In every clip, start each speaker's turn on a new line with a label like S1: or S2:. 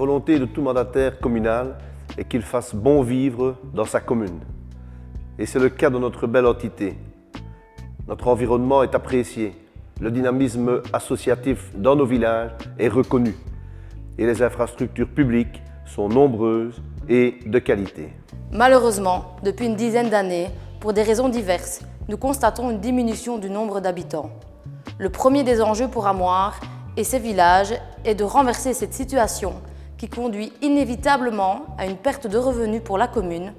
S1: volonté de tout mandataire communal est qu'il fasse bon vivre dans sa commune. Et c'est le cas de notre belle entité. Notre environnement est apprécié, le dynamisme associatif dans nos villages est reconnu et les infrastructures publiques sont nombreuses et de qualité.
S2: Malheureusement, depuis une dizaine d'années, pour des raisons diverses, nous constatons une diminution du nombre d'habitants. Le premier des enjeux pour Amoire et ses villages est de renverser cette situation qui conduit inévitablement à une perte de revenus pour la commune,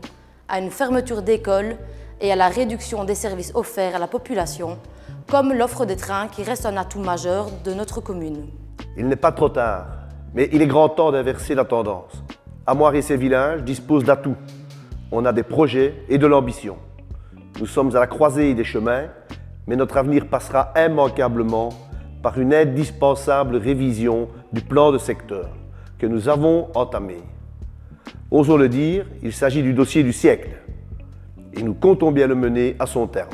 S2: à une fermeture d'écoles et à la réduction des services offerts à la population, comme l'offre des trains qui reste un atout majeur de notre commune.
S1: Il n'est pas trop tard, mais il est grand temps d'inverser la tendance. Amoire et ses villages disposent d'atouts. On a des projets et de l'ambition. Nous sommes à la croisée des chemins, mais notre avenir passera immanquablement par une indispensable révision du plan de secteur que nous avons entamé. Osons le dire, il s'agit du dossier du siècle et nous comptons bien le mener à son terme.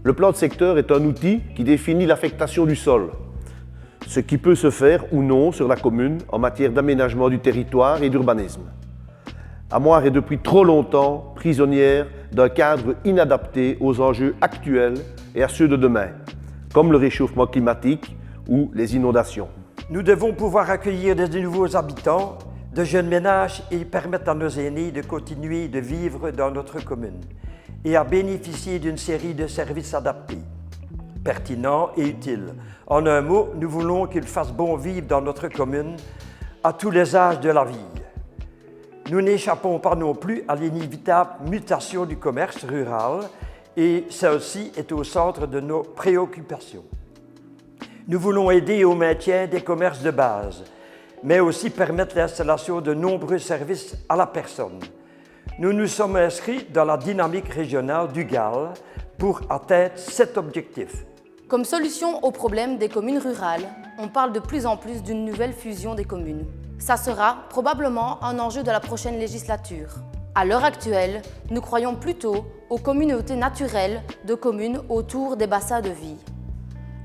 S1: Le plan de secteur est un outil qui définit l'affectation du sol, ce qui peut se faire ou non sur la commune en matière d'aménagement du territoire et d'urbanisme. Amoire est depuis trop longtemps prisonnière d'un cadre inadapté aux enjeux actuels et à ceux de demain, comme le réchauffement climatique ou les inondations.
S3: Nous devons pouvoir accueillir de nouveaux habitants, de jeunes ménages et permettre à nos aînés de continuer de vivre dans notre commune et à bénéficier d'une série de services adaptés, pertinents et utiles. En un mot, nous voulons qu'ils fassent bon vivre dans notre commune à tous les âges de la vie. Nous n'échappons pas non plus à l'inévitable mutation du commerce rural et celle-ci est au centre de nos préoccupations. Nous voulons aider au maintien des commerces de base, mais aussi permettre l'installation de nombreux services à la personne. Nous nous sommes inscrits dans la dynamique régionale du GAL pour atteindre cet objectif.
S2: Comme solution aux problèmes des communes rurales, on parle de plus en plus d'une nouvelle fusion des communes. Ça sera probablement un enjeu de la prochaine législature. À l'heure actuelle, nous croyons plutôt aux communautés naturelles de communes autour des bassins de vie.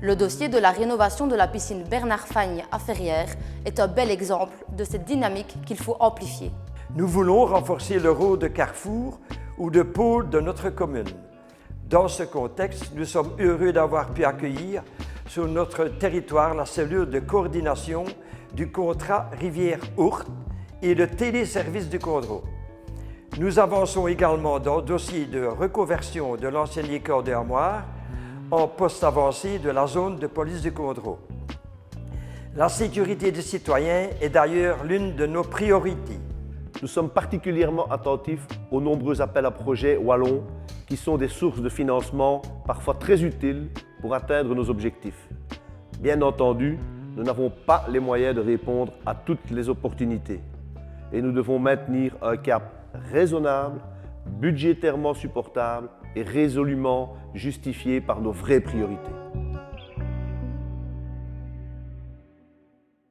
S2: Le dossier de la rénovation de la piscine Bernard Fagne à Ferrières est un bel exemple de cette dynamique qu'il faut amplifier.
S3: Nous voulons renforcer le rôle de carrefour ou de pôle de notre commune. Dans ce contexte, nous sommes heureux d'avoir pu accueillir sur notre territoire la cellule de coordination du contrat Rivière-Ourthe et le téléservice du Condro. Nous avançons également dans le dossier de reconversion de l'ancienne école de Amoire en poste avancé de la zone de police du Condro. La sécurité des citoyens est d'ailleurs l'une de nos priorités.
S1: Nous sommes particulièrement attentifs aux nombreux appels à projets wallons qui sont des sources de financement parfois très utiles pour atteindre nos objectifs. Bien entendu, nous n'avons pas les moyens de répondre à toutes les opportunités et nous devons maintenir un cap raisonnable, budgétairement supportable et résolument justifié par nos vraies priorités.